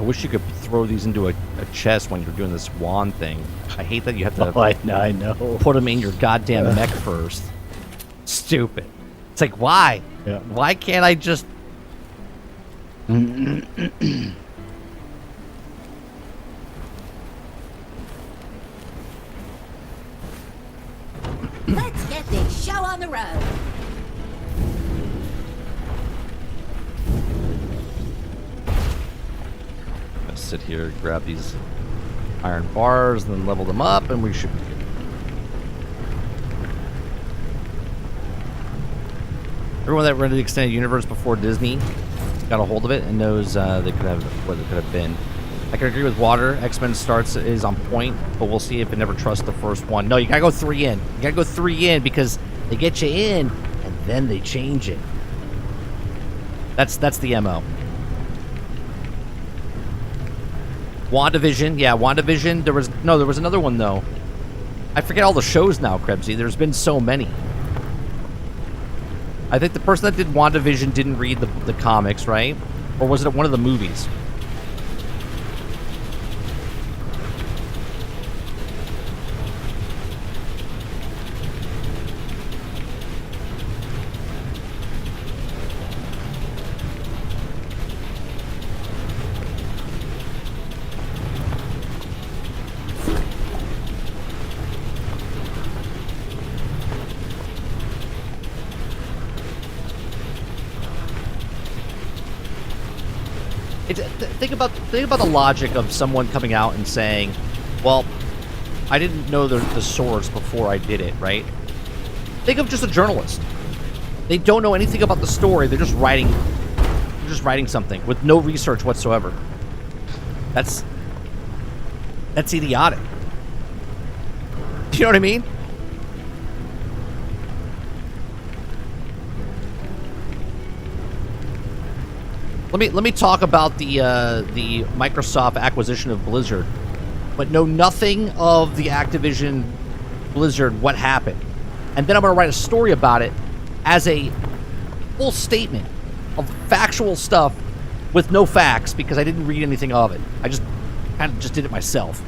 wish you could throw these into a chest when you're doing this wand thing. I hate that you have to I know. put them in your goddamn mech first. Stupid. It's like, why? Yeah. Why can't I just... Let's get this show on the road. Let's sit here, grab these iron bars, and then level them up, and we should be good. Everyone that read the extended universe before Disney got a hold of it and knows they could have what it could have been. I can agree with Water. X-Men starts is on point, but we'll see if it never trusts the first one. No, you gotta go 3 in. You gotta go 3 in because they get you in and then they change it. That's the MO. WandaVision, yeah, WandaVision. There was another one though. I forget all the shows now, Krebsy. There's been so many. I think the person that did WandaVision didn't read the comics, right? Or was it one of the movies? Think about the logic of someone coming out and saying, well, I didn't know the source before I did it, right? Think of just a journalist. They don't know anything about the story. They're just writing something with no research whatsoever. That's idiotic. Do you know what I mean? Let me talk about the Microsoft acquisition of Blizzard, but know nothing of the Activision Blizzard, what happened. And then I'm going to write a story about it as a full statement of factual stuff with no facts because I didn't read anything of it. I just kind of just did it myself.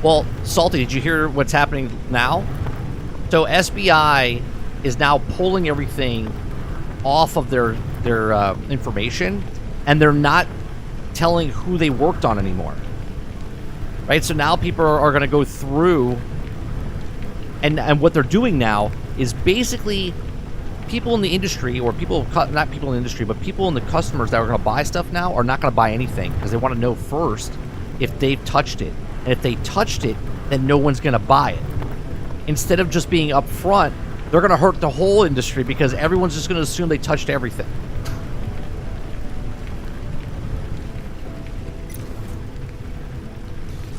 Well, Salty, did you hear what's happening now? So SBI is now pulling everything off of their information, and they're not telling who they worked on anymore. Right? So now people are going to go through, and what they're doing now is basically people in the industry, or people, not people in the industry, but people in the customers that are going to buy stuff now are not going to buy anything because they want to know first if they've touched it. And if they touched it, then no one's going to buy it. Instead of just being upfront, they're going to hurt the whole industry because everyone's just going to assume they touched everything.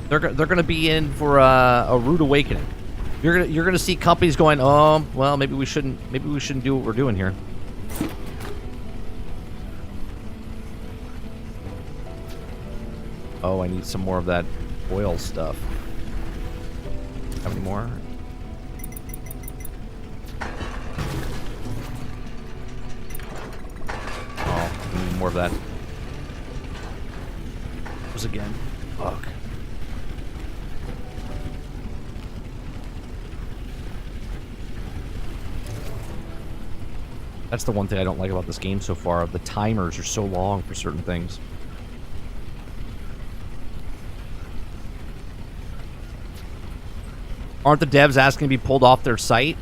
They're going to be in for a rude awakening. You're going to see companies going, oh, well, maybe we shouldn't do what we're doing here. Oh, I need some more of that oil stuff. Have any more? Oh, I need more of that. Where's again? Fuck. That's the one thing I don't like about this game so far. The timers are so long for certain things. Aren't the devs asking to be pulled off their site?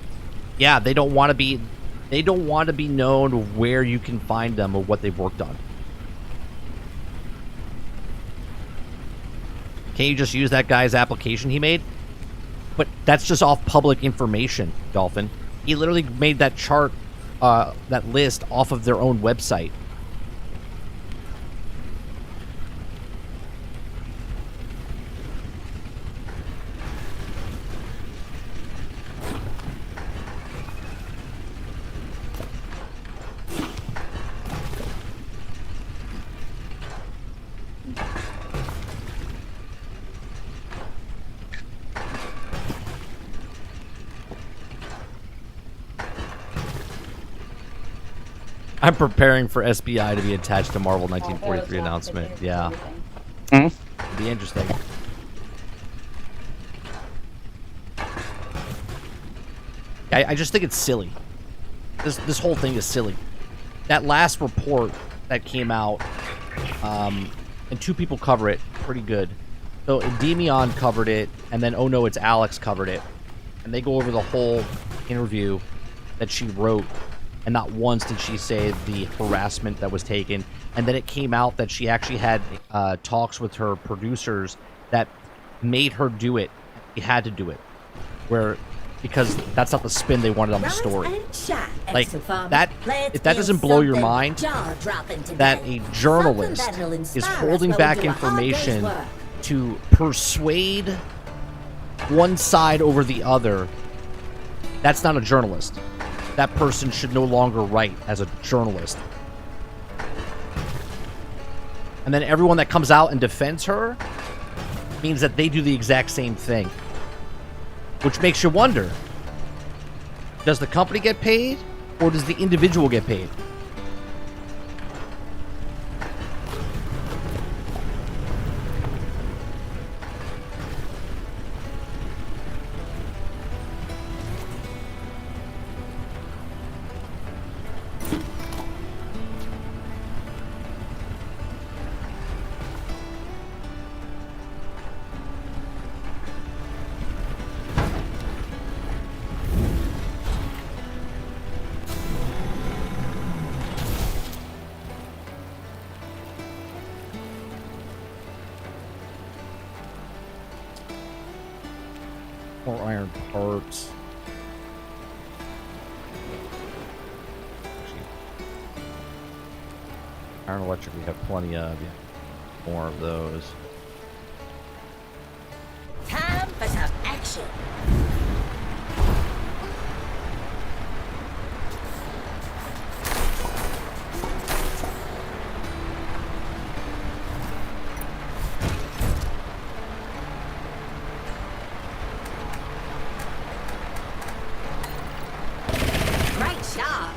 Yeah, they don't want to be known where you can find them or what they've worked on. Can't you just use that guy's application he made? But that's just off public information, Dolphin. He literally made that chart, that list off of their own website. I'm preparing for SBI to be attached to Marvel 1943 announcement. Yeah. It'd be interesting. I just think it's silly. This whole thing is silly. That last report that came out, and 2 people cover it pretty good. So Endymion covered it, and then Oh No, It's Alex covered it. And they go over the whole interview that she wrote, and not once did she say the harassment that was taken. And then it came out that she actually had talks with her producers that made her do it. She had to do it. Because that's not the spin they wanted on the story. Like, that, if that doesn't blow your mind, that a journalist is holding back information to persuade one side over the other, that's not a journalist. That person should no longer write as a journalist. And then everyone that comes out and defends her means that they do the exact same thing. Which makes you wonder, does the company get paid, or does the individual get paid? More iron parts. Iron electric we have plenty of. Yeah. More of those. Time for some action. Great shot.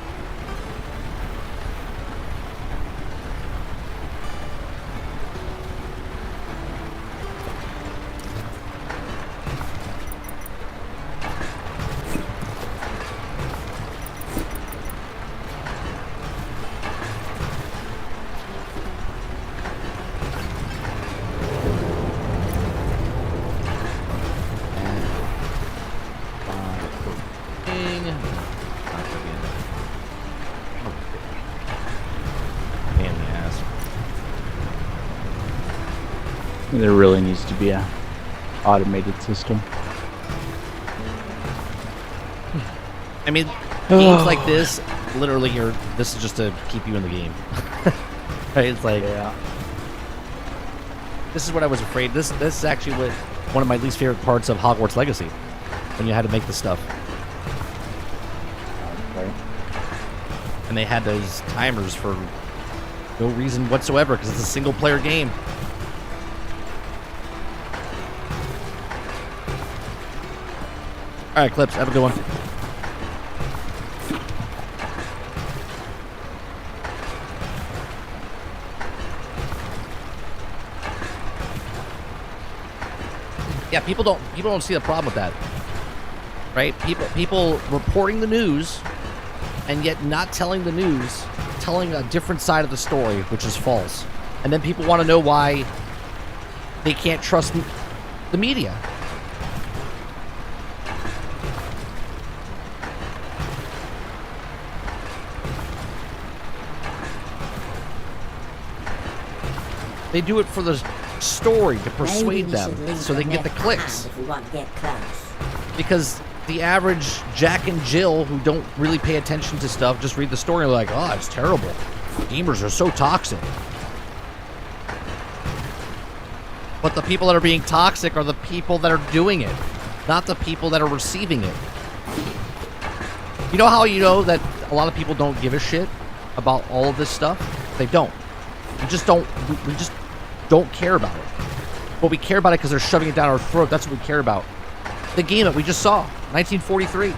There really needs to be a automated system. I mean, games like this, literally, this is just to keep you in the game. Right? It's like, Yeah. this is what I was afraid. This is actually one of my least favorite parts of Hogwarts Legacy, when you had to make the stuff. Okay. And they had those timers for no reason whatsoever, because it's a single-player game. All right, Clips, have a good one. Yeah, people don't see the problem with that, right? People reporting the news, and yet not telling the news, telling a different side of the story, which is false. And then people want to know why they can't trust the media. They do it for the story to persuade them so they can get the clicks. If we want to get close. Because the average Jack and Jill who don't really pay attention to stuff just read the story and are like, oh, it's terrible. Gamers are so toxic. But the people that are being toxic are the people that are doing it, not the people that are receiving it. You know how you know that a lot of people don't give a shit about all of this stuff? They don't. We just don't care about it. But we care about it because they're shoving it down our throat. That's what we care about. The game that we just saw, 1943,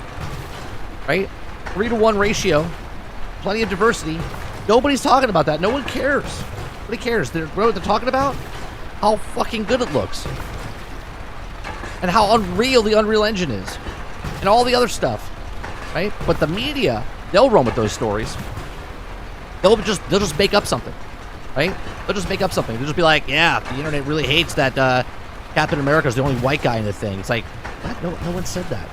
right? 3-to-1 ratio. plenty of diversity. Nobody's talking about that. No one cares. Nobody cares. You know what they're talking about? How fucking good it looks. And how unreal the Unreal Engine is. And all the other stuff. Right? But the media, they'll run with those stories. They'll just make up something. Right? They'll just make up something. They'll just be like, yeah, the internet really hates that Captain America's the only white guy in the thing. It's like, what? No one said that.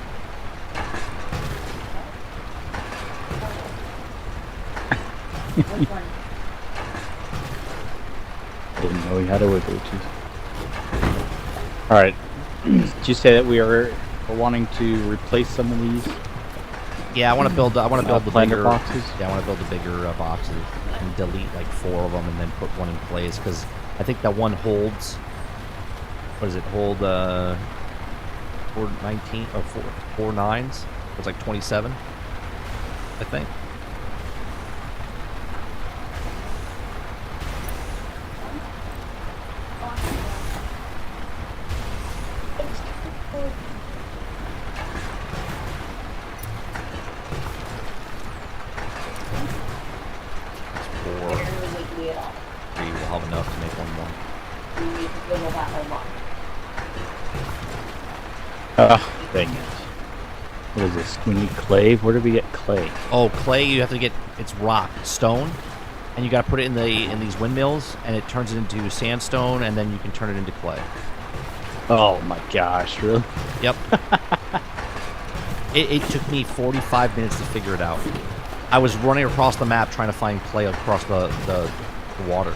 Didn't know he had a wiggle tooth. All right. Did you say that we're wanting to replace some of these? Yeah, I want to build. the bigger boxes. Yeah, I want to build the bigger boxes and delete like 4 of them and then put one in place because I think that one holds. What does it hold? 419 or 4 9s. It's like 27. I think. Dang it. What is this? We need clay? Where do we get clay? Oh, clay, you have to get, it's rock, stone, and you got to put it in these windmills, and it turns it into sandstone, and then you can turn it into clay. Oh my gosh, really? Yep. It took me 45 minutes to figure it out. I was running across the map trying to find clay across the water.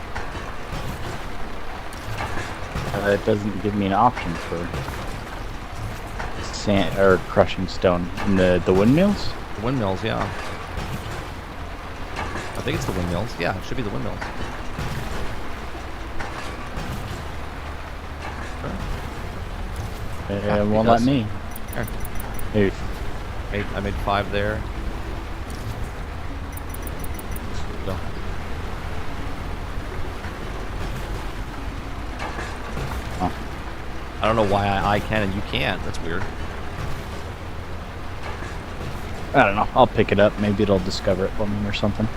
It doesn't give me an option for sand or crushing stone in the windmills. The windmills, yeah. I think it's the windmills. Yeah, it should be the windmills. It won't let me. Here. Hey. I made 5 there. Go. Oh. I don't know why I can and you can't. That's weird. I don't know. I'll pick it up. Maybe it'll discover it for me or something.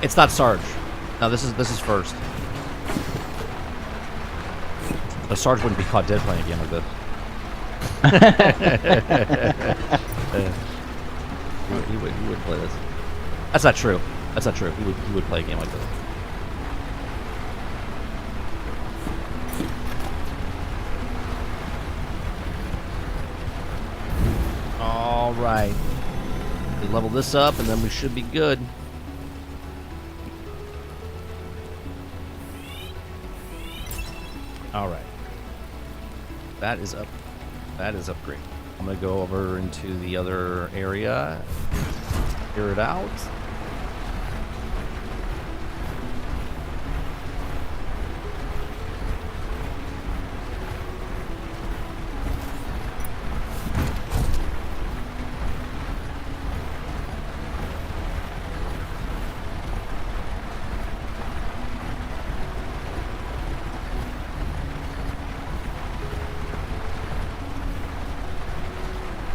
It's not Sarge. No, this is first. The Sarge wouldn't be caught dead playing a game like this. He would play this. That's not true. That's not true. He would play a game like this. All right. We level this up, and then we should be good. All right. That is up. That is upgrade. I'm gonna go over into the other area, clear it out.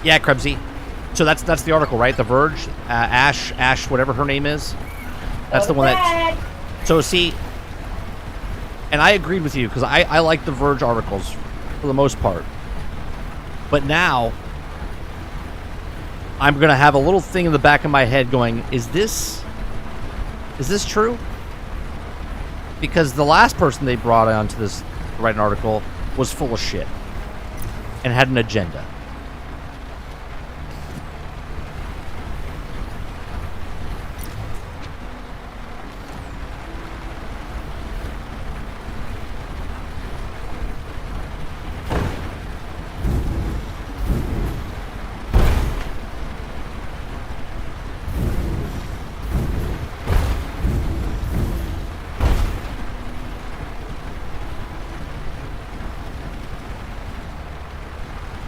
Yeah, Krebsy. So that's the article, right? The Verge, Ash, whatever her name is. That's the one that. So see, and I agreed with you because I like the Verge articles for the most part. But now I'm gonna have a little thing in the back of my head going, is this true? Because the last person they brought on to this to write an article was full of shit and had an agenda.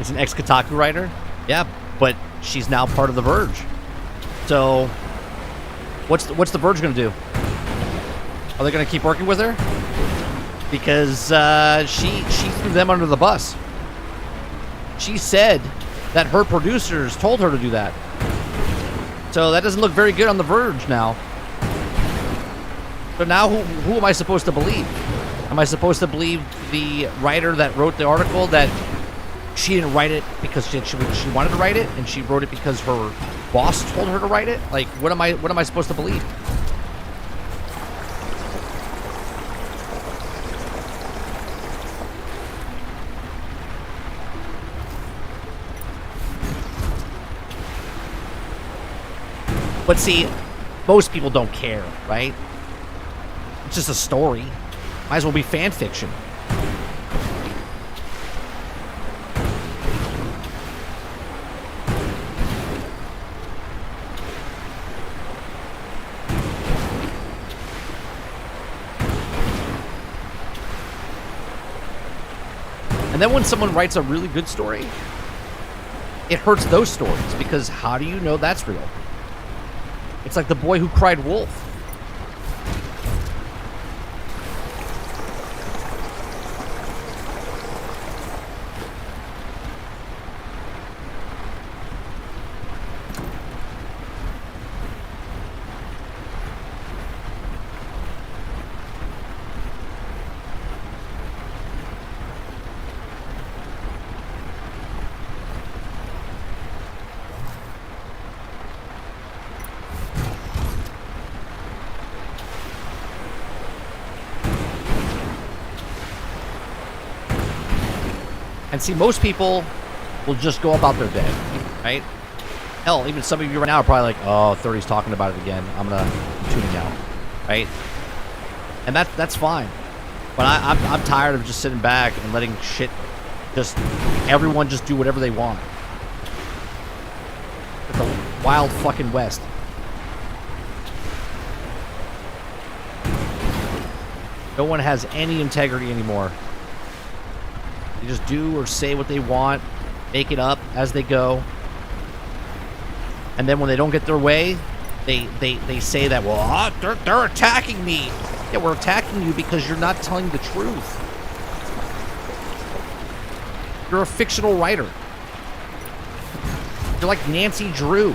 An ex-Kotaku writer? Yeah, but she's now part of The Verge. So, what's the Verge going to do? Are they going to keep working with her? because she threw them under the bus. She said that her producers told her to do that. So that doesn't look very good on The Verge now. So now who am I supposed to believe? Am I supposed to believe the writer that wrote the article that she didn't write it because she wanted to write it, and she wrote it because her boss told her to write it? Like, what am I supposed to believe? But see, most people don't care, right? It's just a story. Might as well be fan fiction. And then when someone writes a really good story, it hurts those stories, because how do you know that's real? It's like The Boy Who Cried Wolf. And see, most people will just go about their day, right? Hell, even some of you right now are probably like, oh, 30's talking about it again. I'm tuning out, right? And that's fine. But I'm tired of just sitting back and letting everyone just do whatever they want. It's the wild fucking West. No one has any integrity anymore. They just do or say what they want, make it up as they go. And then when they don't get their way, they say that, well, they're attacking me. Yeah, we're attacking you because you're not telling the truth. You're a fictional writer. You're like Nancy Drew.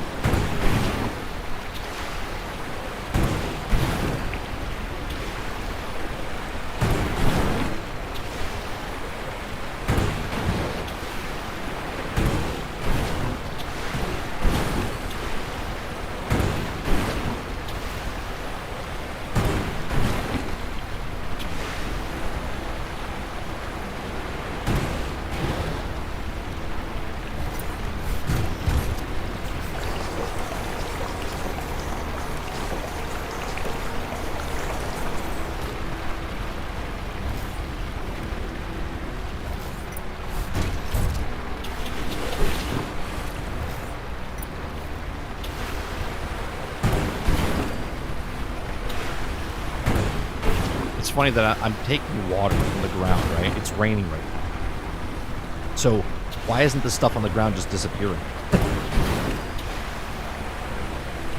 It's funny that I'm taking water from the ground, right? It's raining right now. So why isn't the stuff on the ground just disappearing? Do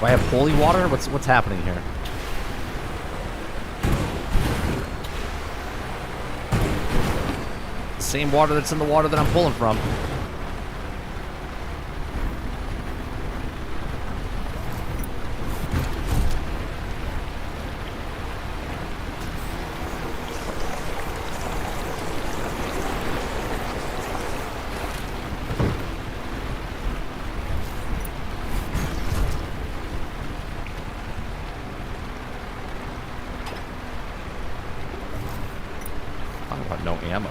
I have holy water? What's happening here? The same water that's in the water that I'm pulling from. No ammo.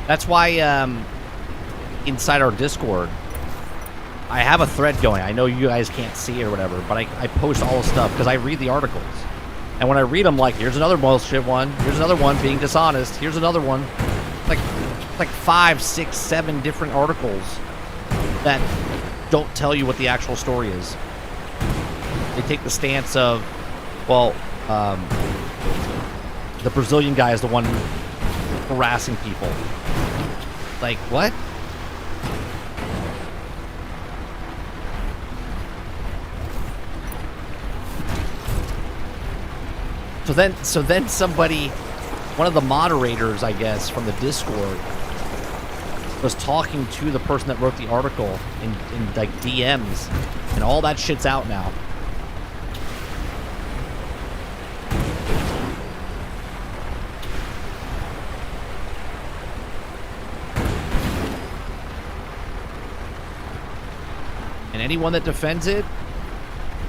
That's why inside our Discord, I have a thread going. I know you guys can't see it or whatever, but I post all the stuff because I read the articles. And when I read them, like, here's another bullshit one. Here's another one being dishonest. Here's another one. Like 5, 6, 7 different articles that don't tell you what the actual story is. They take the stance of, well, the Brazilian guy is the one harassing people. Like, what? So then somebody, one of the moderators, I guess, from the Discord, was talking to the person that wrote the article in like DMs, and all that shit's out now. And anyone that defends it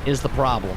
is the problem.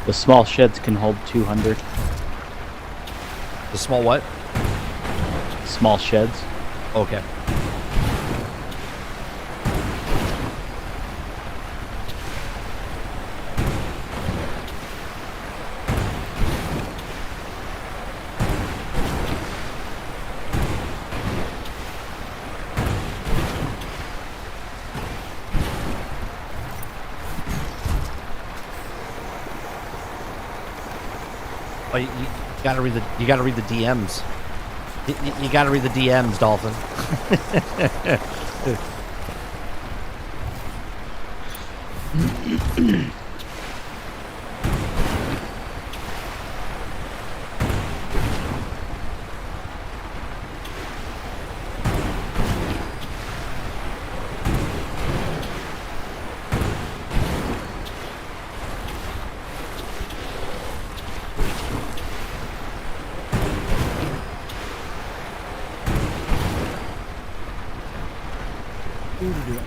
The small sheds can hold 200. The small what? Small sheds. Okay. Oh, you gotta read the DMs. You gotta read the DMs, Dolphin.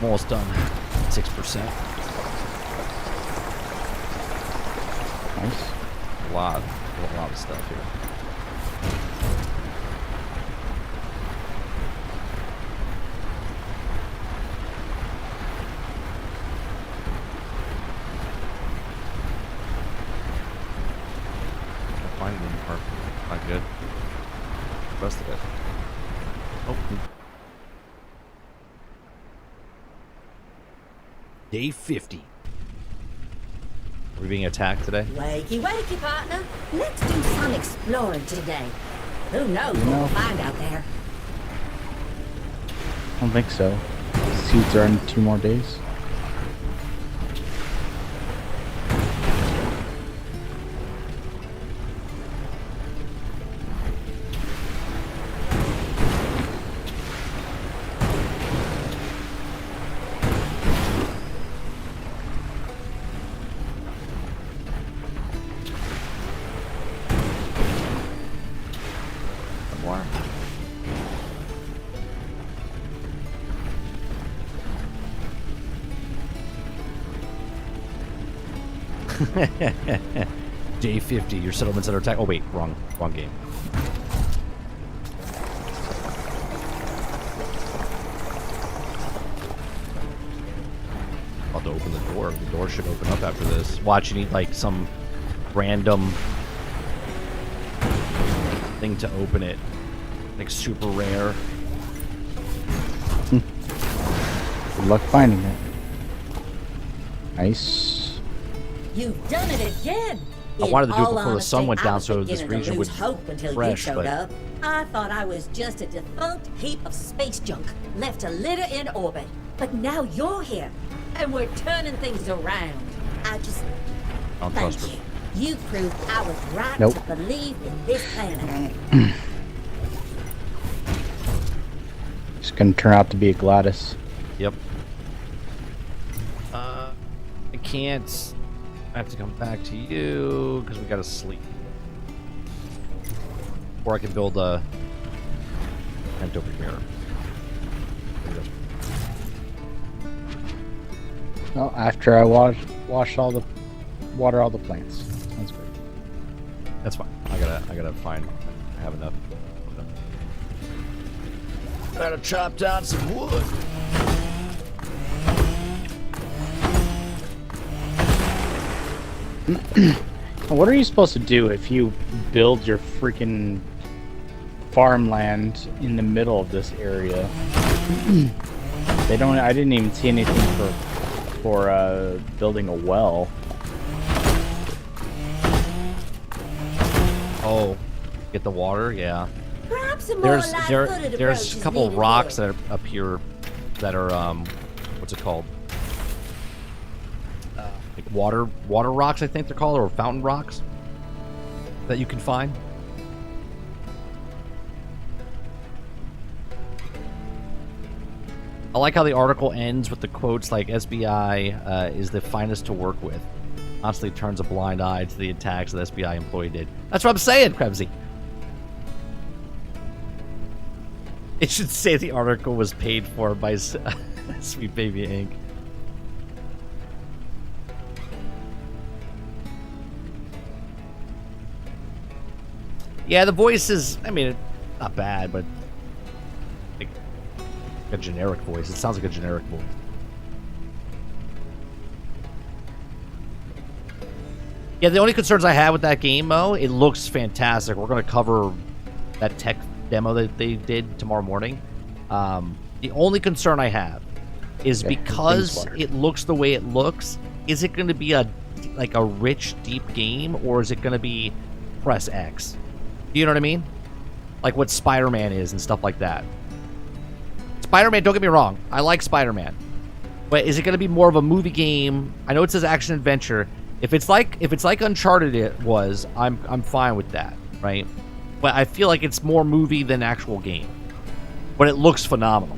Almost done. 6%. Nice. A lot of stuff here. Can't find it anymore. Not good. Rest of it. Oh. Day 50. Are we being attacked today? Wakey, wakey, partner. Let's do some exploring today. Who knows what we'll find out there? I don't think so. Seeds are in 2 more days. More. Day 50. Your settlements under attack. Oh wait, wrong game. About to open the door. The door should open up after this. Watch, you need like some random thing to open it. Like super rare. Good luck finding it. Nice. You've done it again. I wanted to do it In all before the sun honesty, went I down was so this beginning to region lose would hope until fresh, you showed but- up. I thought I was just a defunct heap of space junk left to litter in orbit. But now you're here, and we're turning things around. I just Don't thank trust her. you. You proved I was right Nope. to believe in this planet. It's gonna turn out to be a Gladys. Yep. I can't. I have to come back to you because we gotta sleep. Or I can build a tent over here. Well, after I wash all the water all the plants. Sounds great. That's fine. I gotta find. I have enough. Gotta chop down some wood. What are you supposed to do if you build your freaking farmland in the middle of this area? They don't. I didn't even see anything for building a well. Oh, get the water. Yeah. Perhaps a more There's light-footed there's approach a is couple needed rocks here. that are up here that are what's it called? Like water rocks, I think they're called, or fountain rocks that you can find. I like how the article ends with the quotes like SBI is the finest to work with. Constantly turns a blind eye to the attacks the SBI employee did. That's what I'm saying, Krebsy. It should say the article was paid for by Sweet Baby Inc. Yeah, the voice is, I mean, not bad, but like a generic voice. It sounds like a generic voice. Yeah, the only concerns I have with that game, Mo, it looks fantastic. We're going to cover that tech demo that they did tomorrow morning. The only concern I have is because it looks the way it looks, is it going to be a rich, deep game, or is it going to be press X? You know what I mean? Like what Spider-Man is and stuff like that. Spider-Man, don't get me wrong, I like Spider-Man. But is it going to be more of a movie game? I know it says action adventure. If it's like Uncharted it was, I'm fine with that, right? But I feel like it's more movie than actual game. But it looks phenomenal.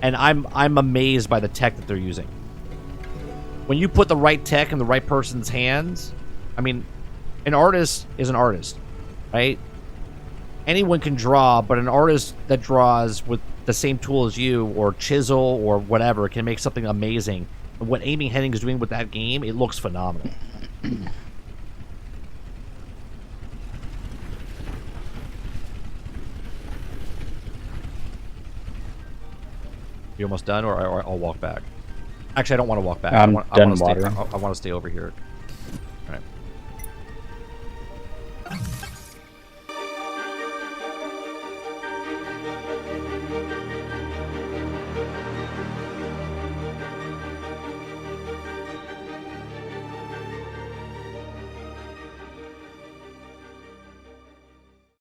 And I'm amazed by the tech that they're using. When you put the right tech in the right person's hands, I mean, an artist is an artist, right? Anyone can draw, but an artist that draws with the same tool as you, or chisel, or whatever, can make something amazing. And what Amy Hennig is doing with that game, it looks phenomenal. You almost done, or I'll walk back? Actually, I don't want to walk back. I'm done I watering. want to stay over here.